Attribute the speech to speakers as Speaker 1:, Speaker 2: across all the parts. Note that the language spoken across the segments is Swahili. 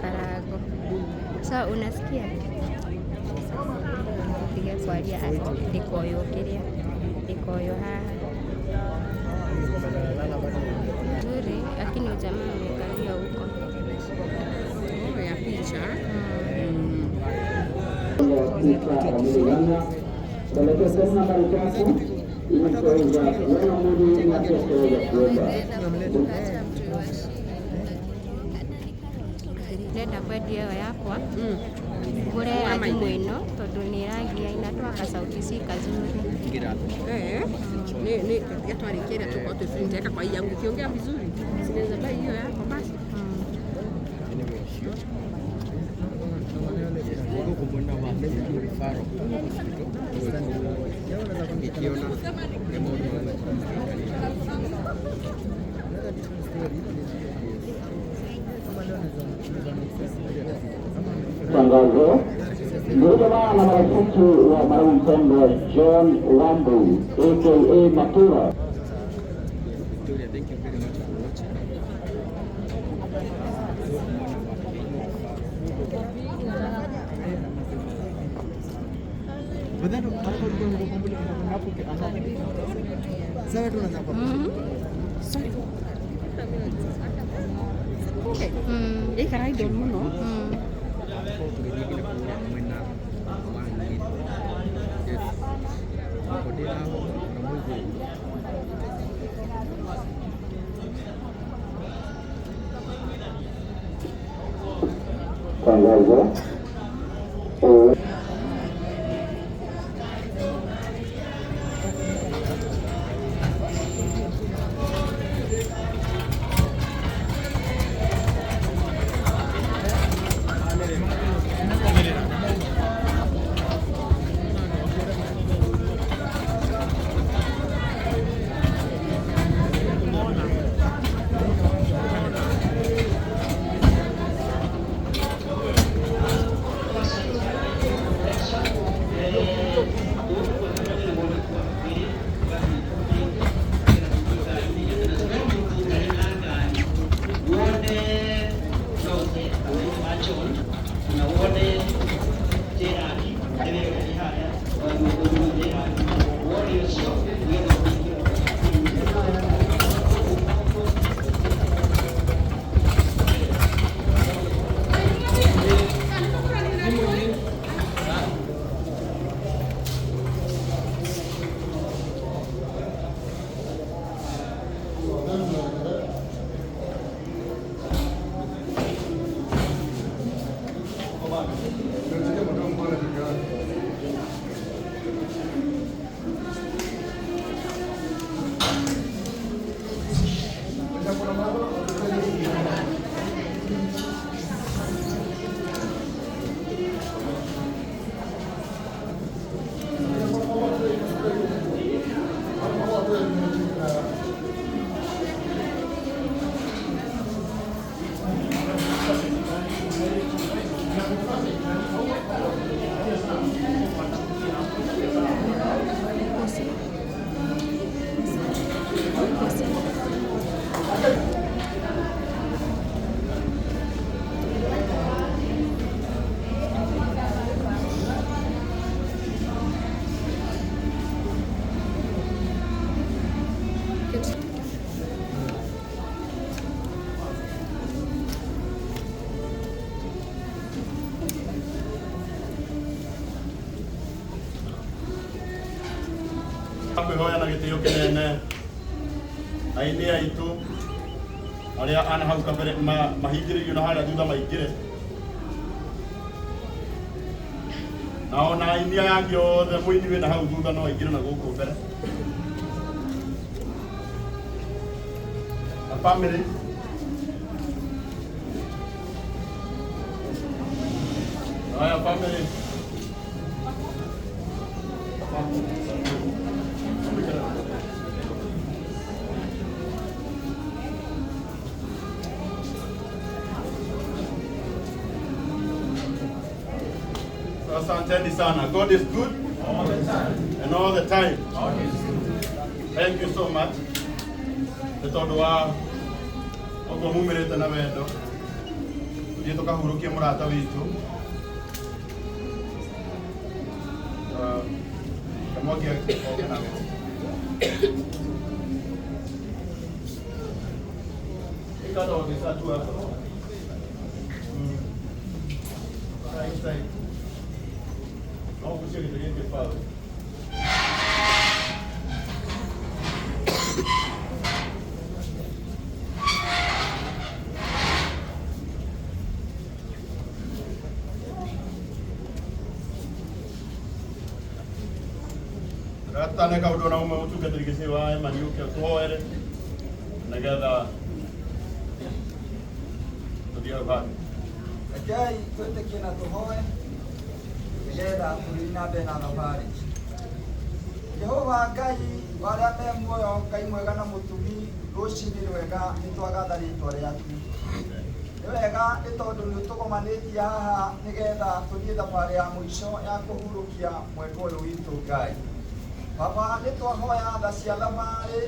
Speaker 1: Karago. Sasa unasikia? Piga kwalia ndikoyo kiria. Ndikoyo haha. Nzuri, lakini ujamaa amekalia huko.
Speaker 2: Ya picha.
Speaker 1: Ndenda kwendia ĩyo yakwa ngũre ya thimũ ĩno tondũ nĩ ĩrangia inatoa sauti si kazuri.
Speaker 2: Katika twarĩkia ĩrĩa tũkorwo twĩbundithia kwa yangu ukiongea vizuri sinaweza bai hiyo yako basi.
Speaker 3: Tangazo Mhuduma na marafiki wa marehemu mpendwa John Wambu aka Matura.
Speaker 2: Ikarai don muno.
Speaker 3: Tangazo
Speaker 4: Kwihoya na gitio kinene aini aitu aria ana hau kabere mahingiririo na haria thutha maingire na ona aini angi othe muini wina hau thutha no aingire na guku mbere a family aya family Asanteni sana. God is good all the time. And all the time. Thank you so much. nĩ tondũ wa ũguo mumĩrĩte na wendo tũthiĩ tũkahurũkie mũrata witũ kamwaki oke nawe ikata wakisatu hapo right au kucheki tugenge pale ratane ka udona ume utuka tirigese wa maniuke toere nagetha tudia ba
Speaker 5: Akei twĩtĩkie na tũhoe nĩgetha tũthiĩ na mbere na thabarĩ. Jehova Ngai wa arĩa me muoyo, Ngai mwega na mũtumi, rũcinĩ nĩ wega nĩtwagatha rĩĩtwa rĩaku. Nĩ wega nĩ tondũ nĩũtũgomanĩtie haha nĩgetha tũthiĩ thabarĩ ya mũico ya kũhurũkia mweke ũyũ witũ Ngai. Baba nĩtwahoya tha cia thabarĩ,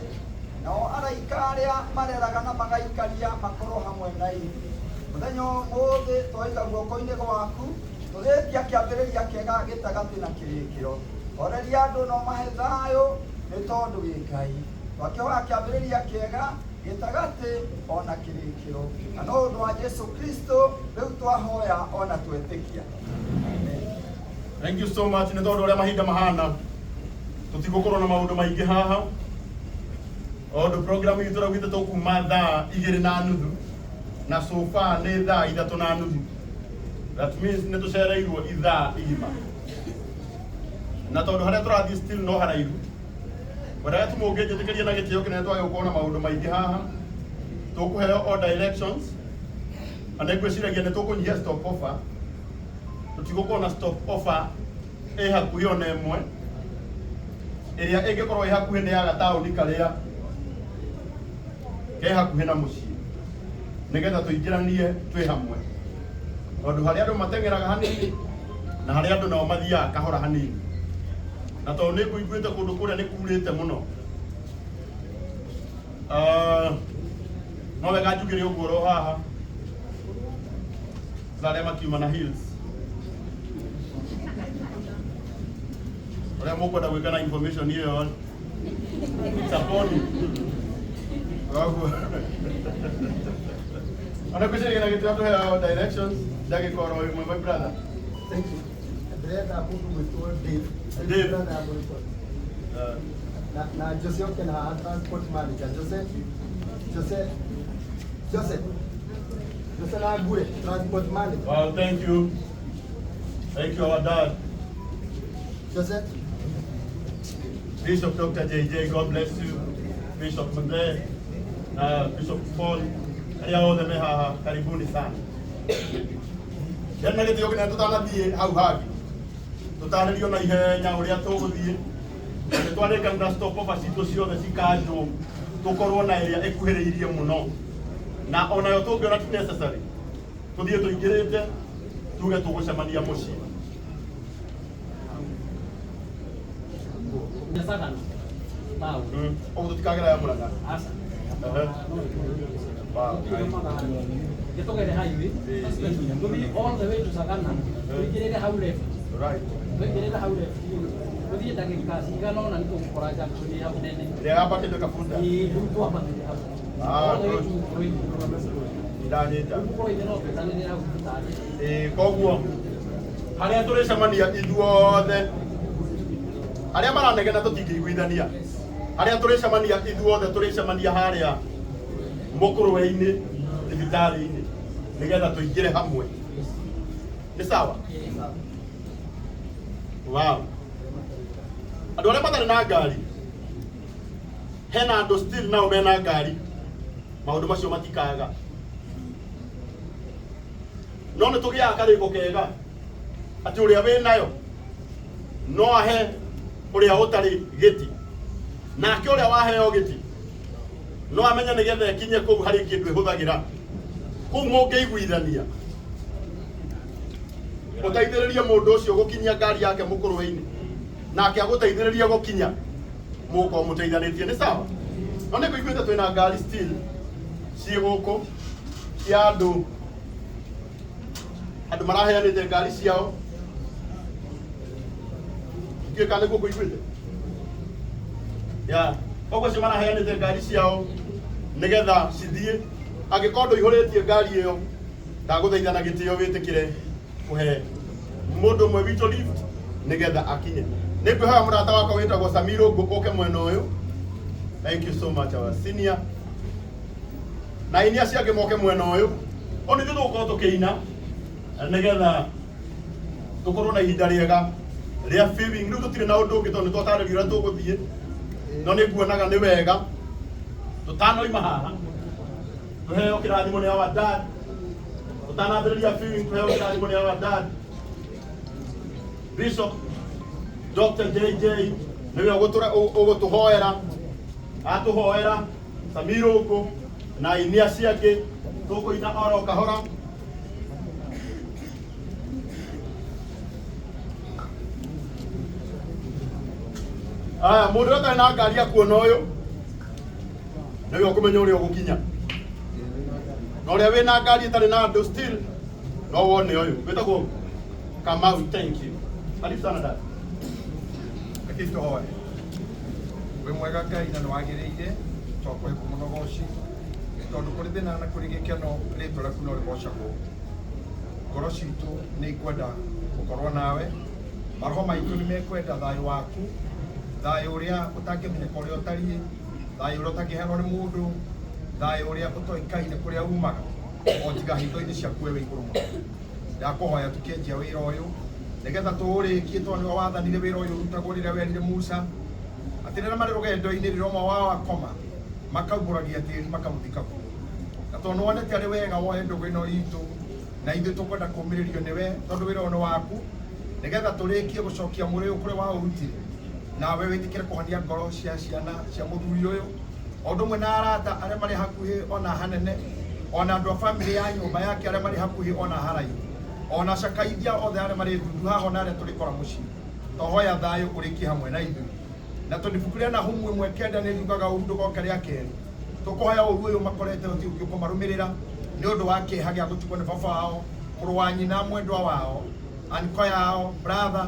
Speaker 5: nao araika arĩa mareraga na magaikaria makorwo hamwe na ithuĩ. Mũthenya ũmũthĩ twaiga guoko-inĩ gwaku, tũrĩtia kĩambĩrĩria kĩega gĩtagatĩ na kĩrĩkĩro. Oreria andũ no mahe thayũ nĩ tondũ wĩ Ngai. Twakĩhoya kĩambĩrĩria kĩega gĩtagatĩ ona kĩrĩkĩro. Na no ũndũ wa Jesu Kristo rĩu twahoya ona twetĩkia.
Speaker 4: Thank you so much. Nĩ tondũ ũrĩa mahinda mahana tũtigũkorwo na maũndũ maingĩ haha. Ondũ program itũ tũraugĩte tũkuma thaa 2:30 na so far nĩ thaa 3:30. That means nĩ tũcereirwo ithaa igima. Na tondũ harĩa tũrathiĩ still no haraihu. Wĩra tũmũngĩnjĩtĩkĩria na gĩtĩo kĩnene twage gũkorwo na maũndũ maingĩ haha. Tũkũheo all directions. Na ngwĩciragia nĩ tũkũnyihia stop offer. Tũtigũkorwo na stop offer ĩ hakuhĩ ona ĩmwe. Ĩrĩa ĩngĩkorwo ĩ hakuhĩ nĩ ya gataũni karĩa ke hakuhĩ na mũciĩ. Nĩgetha tũingĩranie twĩ hamwe. Tondũ harĩa andũ mateng'eraga hanini na harĩa andũ nao mathiaga kahora hanini. Na tondũ nĩ ngũiguĩte kũndũ kũrĩa nĩ kurĩte mũno. No wega njugĩre ũguo ro haha. Zarĩa makiuma na hills. Ũrĩa mũkwenda gwĩka na information ĩyo saponi. Ana kushiriki na kitu hapo ya directions dage kwa roho my brother.
Speaker 6: Thank you. Brother hapo mtu Dave.
Speaker 4: Dave
Speaker 6: brother hapo. Na Jose okay na transport manager Jose na gure transport manager.
Speaker 4: Wow, thank you. Thank you our dad.
Speaker 6: Jose
Speaker 4: Bishop Dr. JJ, God bless you. Bishop Mande, Bishop Paul. Aria othe me haha karibuni sana. Yana gĩtĩo kĩnene tũtanathiĩ hau hangĩ. Tũtarĩrio na ihenya ũrĩa tũgũthiĩ. Nĩ twarĩkanĩra stop offer citũ ciothe cikanjwo tũkorwo na ĩrĩa ĩkuhĩrĩirie mũno. Na onayo tũngĩona ti necessary. Tũthiĩ tũingĩrĩte tuge tũgũcemania mũciĩ.
Speaker 7: Jasagana. Mau.
Speaker 4: Tũtikagera ya Mũrang'a.
Speaker 7: Asa.
Speaker 4: Wow.
Speaker 7: Get to get a highway. All the way to Sagana. We get a how left.
Speaker 4: Right.
Speaker 7: We get a how left. We get a Casigano and go for a jump to the house.
Speaker 4: They are back in the Kafuta. Koguo harĩa tũrĩcemania ithuothe arĩa maranegena tũtingĩiguithania harĩa tũrĩcemania ithuothe tũrĩcemania harĩa mũkũrwe-inĩ thibitarĩ-inĩ nĩgetha tũingĩre hamwe. Nĩ sawa? Wow. Andũ arĩa matarĩ na ngari hena andũ still nao mena ngari maũndũ macio matikaga. No nĩ tũgĩaga karĩko kega atĩ ũrĩa wĩ nayo no ahe ũrĩa ũtarĩ gĩti, nake ũrĩa waheo gĩti no amenye nĩgetha ekinye kũu harĩ kĩndũ ĩhũthagĩra kũu mũngĩiguithania ũteithĩrĩrie mũndũ ũcio gũkinyia ngari yake mũkũrwe-inĩ nake agũteithĩrĩrie gũkinya mũko mũteithanĩtie. Nĩ sawa? None ko ikwenda twina ngari still cie guku cia andu maraheanite ngari ciao ke kana guku ikwenda ya ogo cio maraheanite ngari ciao nigetha cithie agikondo ihoretie ngari iyo ndaguthaithana gitio witikire kuhe mundu mwe wito lift nigetha akinye nikwihoya murata wakwa witagwo Samiro nguke mwena uyu. Thank you so much our senior. Na inia ciake moke mwena uyu. Oni thithu uko tukiina nigetha tukorwo na ihinda riega ria filming. Riu tutire na undu ungi tondu twatarĩrio tuguthie. No ni nguonaga ni wega tutanoima haha tuheo kirathimo ni our dad. Tutanambĩrĩria filming tuheo kirathimo ni our dad Bishop Dr. JJ niwe ugutuhoera atuhoera Samiro uko na inia ciake tukuina oro kahora. Mundu ũtarĩ na ngari akuona ũyũ niwe ũkũmenya ũrĩa ũgũkinya, na ũrĩa wĩna ngari ĩtarĩ na andũ still no wone ũyũ wĩtagwo Kamau. Thank you. Karibu sana dad.
Speaker 8: Akito hoye. We mwega Ngai na nwagĩrĩire twakwĩ kũmũnogoci tondũ kũrĩ thĩna na kũrĩ gĩkeno rĩtwa rĩaku no rĩgocagwo. Ngoro citũ nĩ ikwenda gũkorwo nawe, maroho maitũ nĩ mekwenda thayũ waku, thayũ ũrĩa ũtangĩmenyeka ũrĩa ũtariĩ, thayũ ũrĩa ũtangĩheanwo nĩ mũndũ, thayũ ũrĩa ũtoĩkaine kũrĩa umaga o tiga hitho-inĩ ciaku we wĩ igũrũ mũno. Ndakũhoya tũkĩanjia wĩra ũyũ nigetha tũũrĩkie tondũ nĩwe wathanire wĩra ũyũ ũrutagwo rĩrĩa werire Musa atĩ rĩrĩa marĩ rũgendo-inĩ rĩrĩa ũmwe wao akoma makaumbũragia tĩri makamũthika kuo. Na tondũ nĩwonete arĩ wega woe ndũgũ ĩno itũ na ithuĩ tũkwenda kũũmĩrĩrio nĩwe tondũ wĩra ũyũ nĩ waku, nigetha tũrĩkie gũcokia mũrĩ ũyũ kũrĩa waũrutire, nawe wĩtĩkĩre kũhonia ngoro cia ciana cia mũthuri ũyũ o ũndũ ũmwe na arata arĩa marĩ hakuhĩ ona hanene, ona andũ a bamĩrĩ ya nyũmba yake arĩa marĩ hakuhĩ ona haraihu, ona cakaithia othe arĩa marĩ thuthu haha na arĩa tũrĩkora mũciĩ. Tũhoya thayũ ũrĩkie hamwe na ithuĩ, na tondũ ibuku rĩa Nahumu 1:9 nĩ riugaga ũru ndũgoka rĩa kerĩ. Tũkũhoya ũru ũyũ makorete ũkĩmarũmĩrĩra nĩ ũndũ wa kĩeha gĩa gũtukwo nĩ baba wao, mũrũ wa nyina, mwendwa wao, anko yao, brother,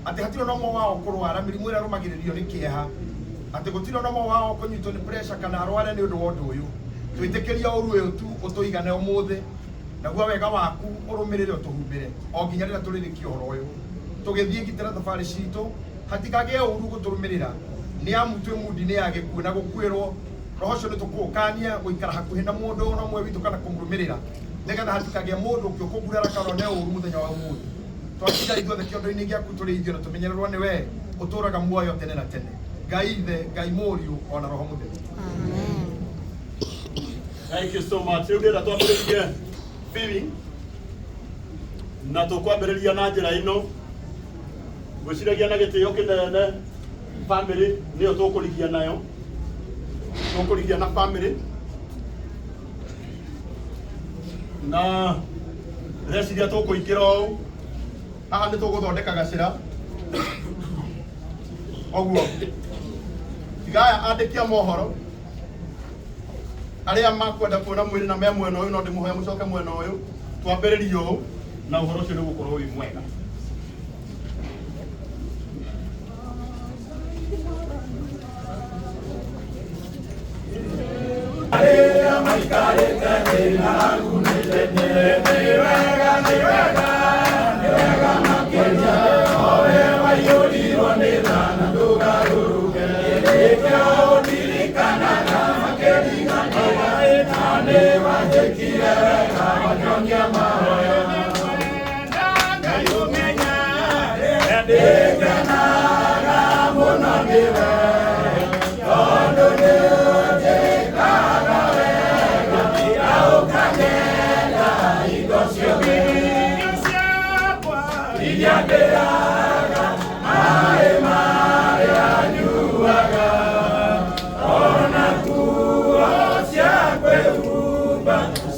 Speaker 8: atĩ hatirĩ na ũmwe wao kũrwara mĩrimũ ĩrĩa arũmagĩrĩrio nĩ kĩeha, atĩ gũtirĩ na ũmwe wao kũnyitwo nĩ pressure kana arware nĩ ũndũ wa ũndũ ũyũ. Twĩtĩkĩria ũru ũyũ tu ũtũigane ũmũthĩ, naguo wega waku ũrũmĩrĩre ũtũhumbĩre o nginya rĩrĩa tũrĩrĩkia ũhoro ũyũ. Tũgĩthiĩ ngitĩra thabarĩ citũ hatikagĩe ũru gũtũrũmĩrĩra nĩ amu twĩ mudi-inĩ ya gĩkuũ na gũkuĩrwo. Roho ũcio nĩ tũkũũkania gũikara hakuhĩ na mũndũ na ũmwe witũ kana kũmũrũmĩrĩra nigetha hatikagĩe mũndũ ũngĩũkũgurara karone ũru mũthenya wa ũmũthĩ. Twatigara ithuothe kĩondo-inĩ gĩaku tũrĩ ithuĩ na tũmenyererwo nĩ we ũtũũraga muoyo tene na tene. Ngai Ithe, Ngai Mũriũ ona Roho Mũtheru.
Speaker 1: Amen.
Speaker 4: Thank you so much. Rĩu ndĩrenda twambĩrĩrie filming na tũkwambĩrĩria na njĩra ĩno, gwĩciragia na gĩtĩo kĩnene family nĩyo tũkũrigia nayo, tũkũrigia na family na reciria tũkũingĩra ũũ haha nĩ tũgũthondeka gacĩra ũguo tigaya andĩki a mohoro arĩa makwenda kuona mwĩrĩ na me mwena ũyũ no ndĩmũhoya mũcoke mwena ũyũ twambĩrĩrie ũũ na ũhoro ũcio nĩ gũkorwo wĩ mwega.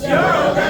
Speaker 9: Sure.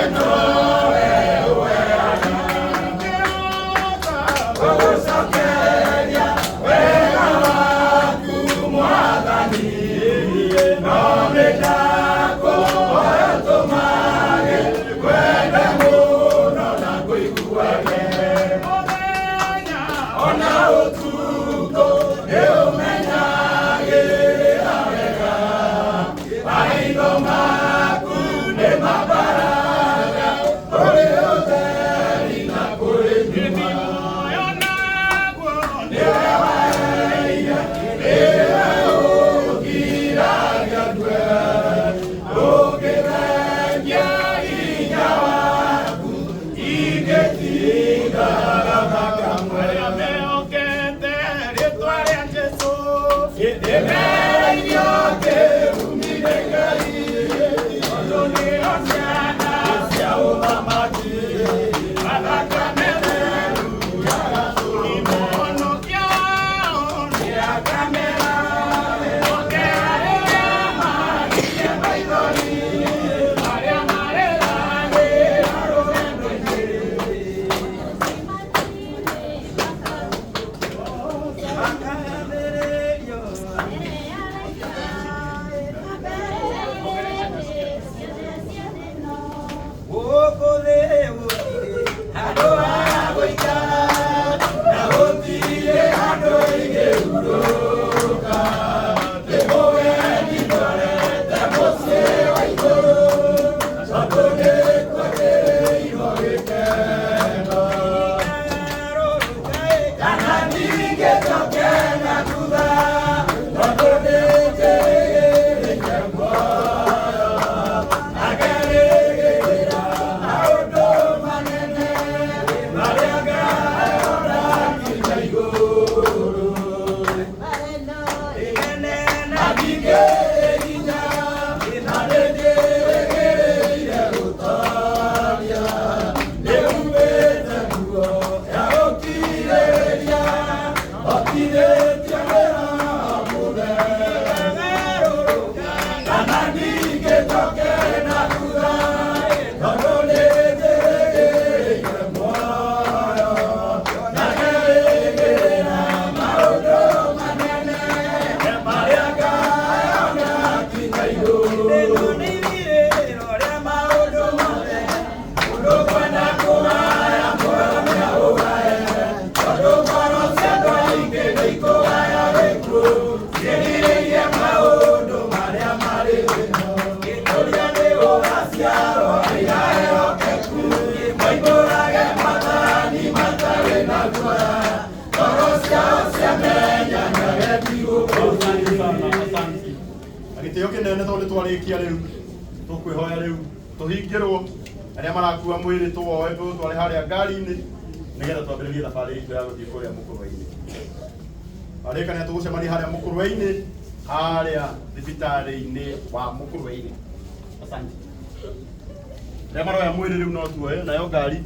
Speaker 4: gitio kinene tondu twarikia riu tukwihoya riu tuhingirwo aria marakua mwiri tuoe tware haria ngari-ini nigetha twambiririe thabari itu ya guthii kuria Mukurwe-ini. Arikania tugucemania haria Mukurwe-ini, haria thibitari-ini wa Mukurwe-ini. Asante. Aria maroya mwiri riu no tuoe nayo ngari